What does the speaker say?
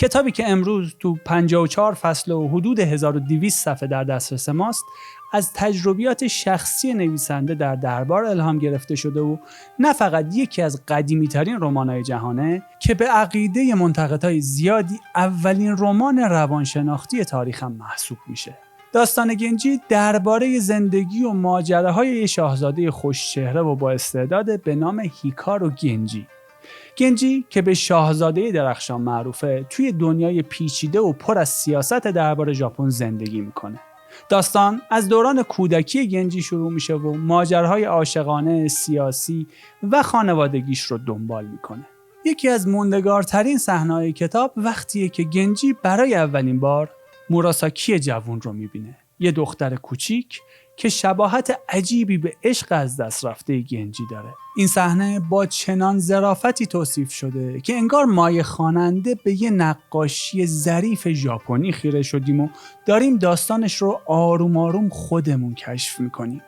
کتابی که امروز تو 54 فصل و حدود 1200 صفحه در دسترس ماست از تجربیات شخصی نویسنده در دربار الهام گرفته شده و نه فقط یکی از قدیمی‌ترین رمان‌های جهانه که به عقیده منتقدای زیادی اولین رمان روانشناختی تاریخ هم محسوب میشه. داستان گنجی درباره زندگی و ماجراهای یه شاهزاده خوش‌چهره و با استعداد به نام هیکارو گنجی. گنجی که به شاهزاده درخشان معروفه توی دنیای پیچیده و پر از سیاست دربار ژاپن زندگی میکنه. داستان از دوران کودکی گنجی شروع میشه و ماجراهای عاشقانه، سیاسی و خانوادگیش رو دنبال میکنه. یکی از موندگارترین صحنه‌های کتاب وقتیه که گنجی برای اولین بار موراساکی جوون رو میبینه. یه دختر کوچیک که شباهت عجیبی به عشق از دست رفته گنجی داره. این صحنه با چنان ظرافتی توصیف شده که انگار مایه خواننده به یه نقاشی ظریف ژاپنی خیره شدیم و داریم داستانش رو آروم آروم خودمون کشف میکنیم.